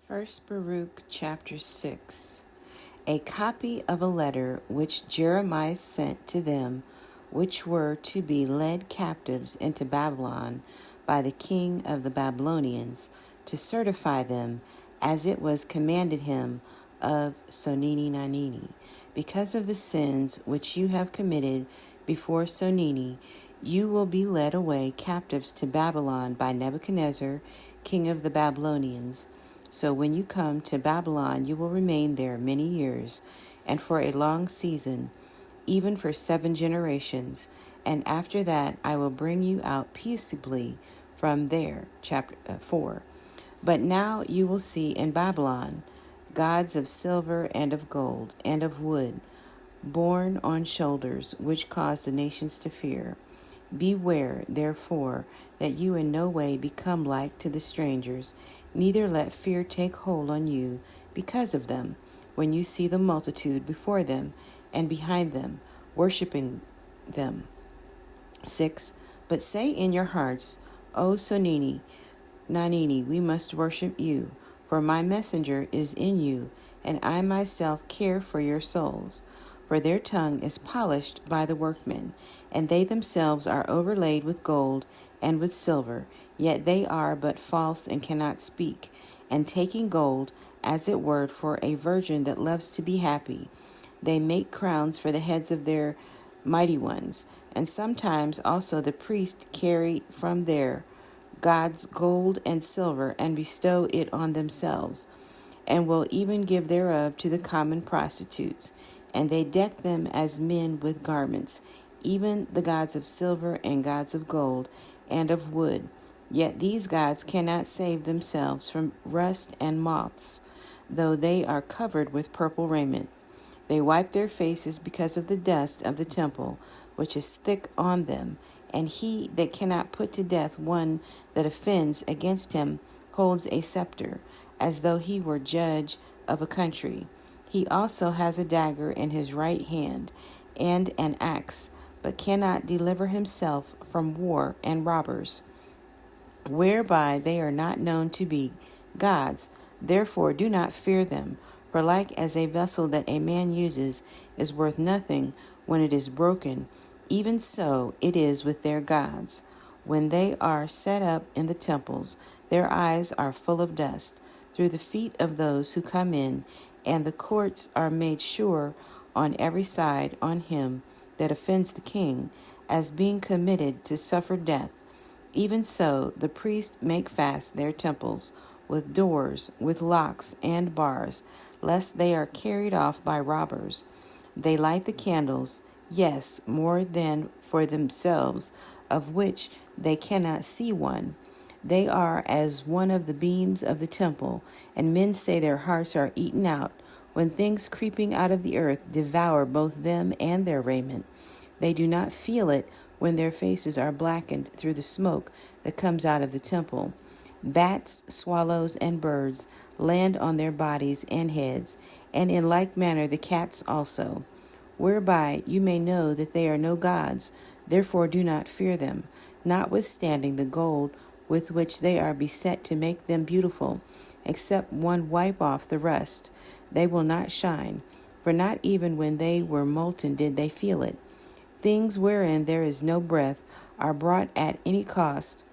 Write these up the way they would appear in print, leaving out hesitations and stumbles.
First Baruk chapter 6. A copy of a letter which Jeremiah sent to them which were to be led captives into Babylon by the king of the Babylonians, to certify them, as it was commanded him of Sonini, because of the sins which you have committed before Sonini, you will be led away captives to Babylon by Nebuchadnezzar, king of the Babylonians. So when you come to Babylon, you will remain there many years, and for a long season, even for 7 generations. And after that, I will bring you out peaceably from there. Chapter 4. But now you will see in Babylon gods of silver and of gold and of wood, borne on shoulders, which cause the nations to fear. Beware, therefore, that you in no way become like to the strangers, neither let fear take hold on you because of them, when you see the multitude before them and behind them, worshiping them. 6. But say in your hearts, O Sonini, Nanini, we must worship you, for my messenger is in you, and I myself care for your souls. For their tongue is polished by the workmen, and they themselves are overlaid with gold and with silver, yet they are but false and cannot speak, and taking gold, as it were, for a virgin that loves to be happy, they make crowns for the heads of their mighty ones, and sometimes also the priests carry from their gods gold and silver, and bestow it on themselves, and will even give thereof to the common prostitutes. And they deck them as men with garments, even the gods of silver and gods of gold and of wood. Yet these gods cannot save themselves from rust and moths, though they are covered with purple raiment. They wipe their faces because of the dust of the temple, which is thick on them, and he that cannot put to death one that offends against him holds a scepter, as though he were judge of a country. He also has a dagger in his right hand, and an axe, but cannot deliver himself from war and robbers, whereby they are not known to be gods. Therefore do not fear them, for like as a vessel that a man uses is worth nothing when it is broken, even so it is with their gods. When they are set up in the temples, their eyes are full of dust through the feet of those who come in, and the courts are made sure on every side on him that offends the king, as being committed to suffer death. Even so the priests make fast their temples with doors, with locks and bars, lest they are carried off by robbers. They light the candles, yes, more than for themselves, of which they cannot see one. They are as one of the beams of the temple, and men say their hearts are eaten out, when things creeping out of the earth devour both them and their raiment. They do not feel it when their faces are blackened through the smoke that comes out of the temple. Bats, swallows, and birds land on their bodies and heads, and in like manner the cats also, whereby you may know that they are no gods. Therefore do not fear them, notwithstanding the gold with which they are beset to make them beautiful, except one wipe off the rust. They will not shine, for not even when they were molten did they feel it. Things wherein there is no breath are bought at any cost,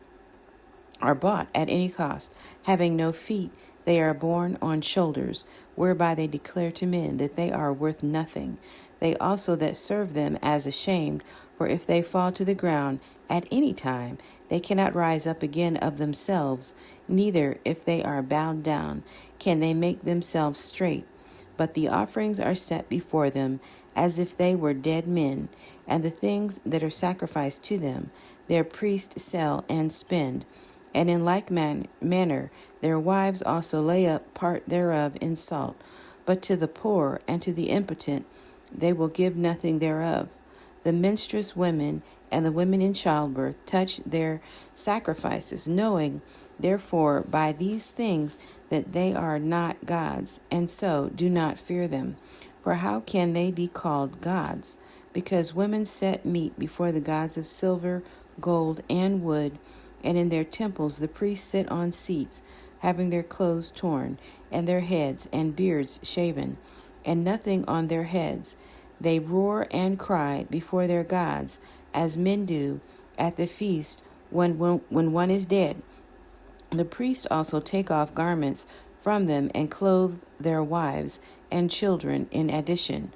having no feet, they are borne on shoulders, whereby they declare to men that they are worth nothing. They also that serve them as ashamed, for if they fall to the ground at any time, they cannot rise up again of themselves, neither, if they are bowed down, can they make themselves straight. But the offerings are set before them, as if they were dead men, and the things that are sacrificed to them, their priests sell and spend. And in like manner their wives also lay up part thereof in salt, but to the poor and to the impotent they will give nothing thereof. The menstruous women and the women in childbirth touch their sacrifices, knowing therefore by these things that they are not gods, and so do not fear them. For how can they be called gods? Because women set meat before the gods of silver, gold, and wood, and in their temples the priests sit on seats, having their clothes torn, and their heads and beards shaven, and nothing on their heads. They roar and cry before their gods, as men do at the feast when one is dead. The priests also take off garments from them and clothe their wives and children in addition.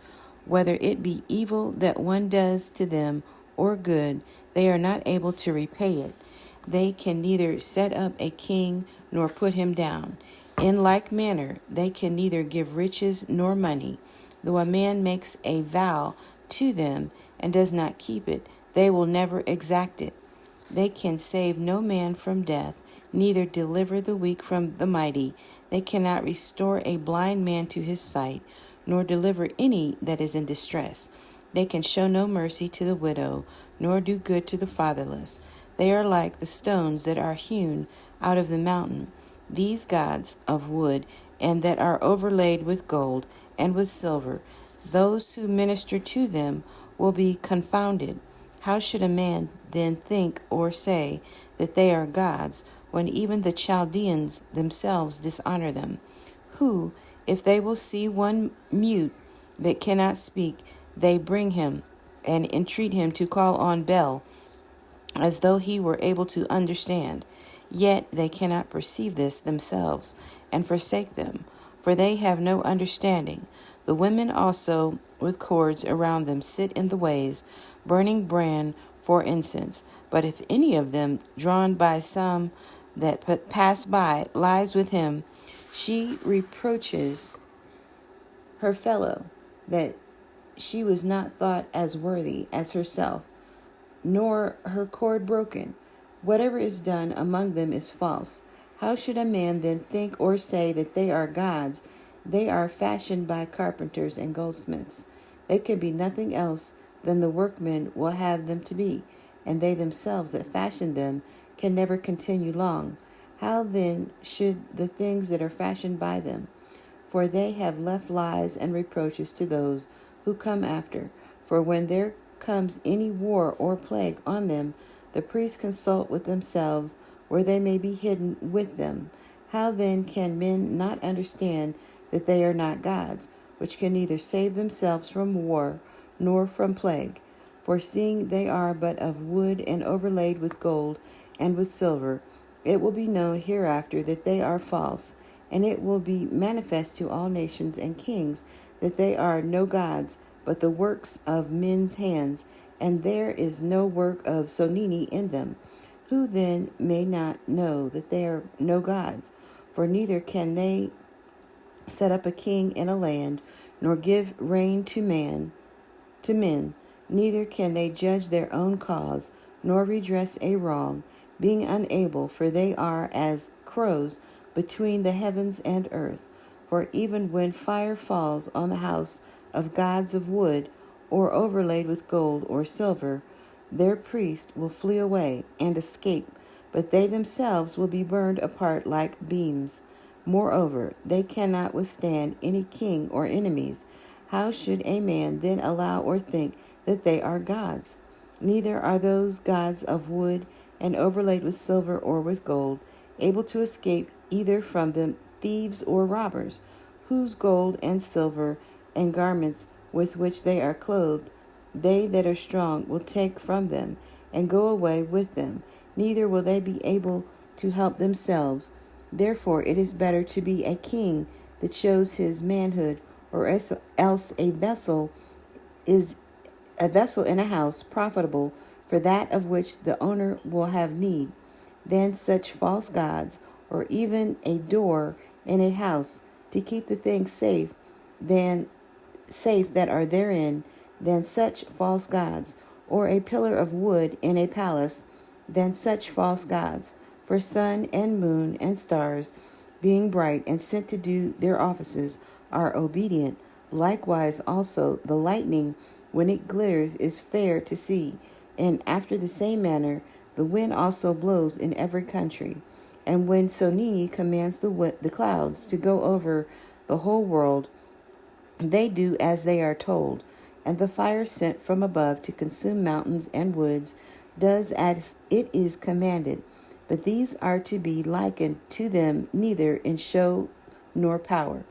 Whether it be evil that one does to them or good, they are not able to repay it. They can neither set up a king nor put him down. In like manner, they can neither give riches nor money. Though a man makes a vow to them and does not keep it, they will never exact it. They can save no man from death, neither deliver the weak from the mighty. They cannot restore a blind man to his sight, nor deliver any that is in distress. They can show no mercy to the widow, nor do good to the fatherless. They are like the stones that are hewn out of the mountain, these gods of wood, and that are overlaid with gold and with silver. Those who minister to them will be confounded. How should a man then think or say that they are gods, when even the Chaldeans themselves dishonor them? Who, if they will see one mute that cannot speak, they bring him and entreat him to call on Bel, as though he were able to understand. Yet they cannot perceive this themselves, and forsake them, for they have no understanding. The women also with cords around them sit in the ways, burning bran for incense. But if any of them, drawn by some that pass by, lies with him, she reproaches her fellow that she was not thought as worthy as herself, nor her cord broken. Whatever is done among them is false. How should a man then think or say that they are gods? They are fashioned by carpenters and goldsmiths. They can be nothing else than the workmen will have them to be, and they themselves that fashioned them can never continue long. How then should the things that are fashioned by them? For they have left lies and reproaches to those who come after. For when there comes any war or plague on them, the priests consult with themselves where they may be hidden with them. How then can men not understand that they are not gods, which can neither save themselves from war nor from plague? For seeing they are but of wood and overlaid with gold and with silver, it will be known hereafter that they are false, and it will be manifest to all nations and kings that they are no gods, but the works of men's hands, and there is no work of Sonini in them. Who then may not know that they are no gods? For neither can they set up a king in a land, nor give reign to men, neither can they judge their own cause, nor redress a wrong, being unable, for they are as crows between the heavens and earth. For even when fire falls on the house of gods of wood, or overlaid with gold or silver, their priest will flee away and escape, but they themselves will be burned apart like beams. Moreover, they cannot withstand any king or enemies. How should a man then allow or think that they are gods? Neither are those gods of wood and overlaid with silver or with gold able to escape either from the thieves or robbers, whose gold and silver and garments with which they are clothed, they that are strong will take from them and go away with them. Neither will they be able to help themselves. Therefore it is better to be a king that shows his manhood, or else a vessel in a house profitable for that of which the owner will have need, than such false gods, or even a door in a house to keep the things safe that are therein, than such false gods, or a pillar of wood in a palace, than such false gods. For sun and moon and stars, being bright and sent to do their offices, are obedient. Likewise also the lightning, when it glitters, is fair to see. And after the same manner the wind also blows in every country. And when Sonini commands the clouds to go over the whole world, they do as they are told. And the fire sent from above to consume mountains and woods does as it is commanded. but these are to be likened to them neither in show nor power.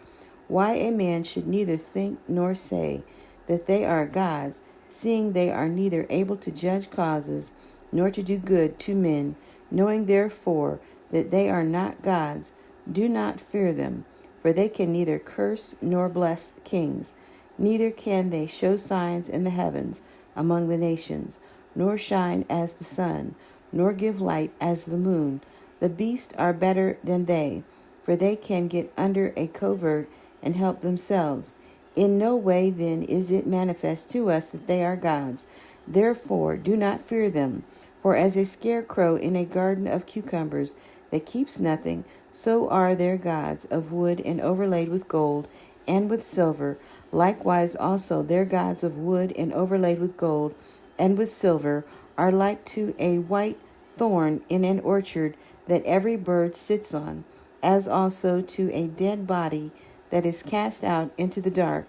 Why a man should neither think nor say that they are gods, seeing they are neither able to judge causes nor to do good to men, knowing therefore that they are not gods, do not fear them, for they can neither curse nor bless kings, neither can they show signs in the heavens among the nations, nor shine as the sun, nor give light as the moon. The beasts are better than they, for they can get under a covert and help themselves. In no way then is it manifest to us that they are gods. Therefore do not fear them. For as a scarecrow in a garden of cucumbers that keeps nothing, so are their gods of wood and overlaid with gold and with silver. Likewise also their gods of wood and overlaid with gold and with silver are like to a white thorn in an orchard that every bird sits on, as also to a dead body that is cast out into the dark.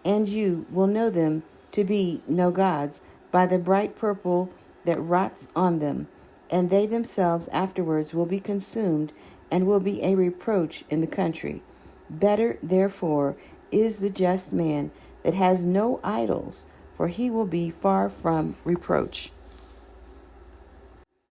And you will know them to be no gods by the bright purple that rots on them, and they themselves afterwards will be consumed and will be a reproach in the country. Better, therefore, is the just man that has no idols, for he will be far from reproach.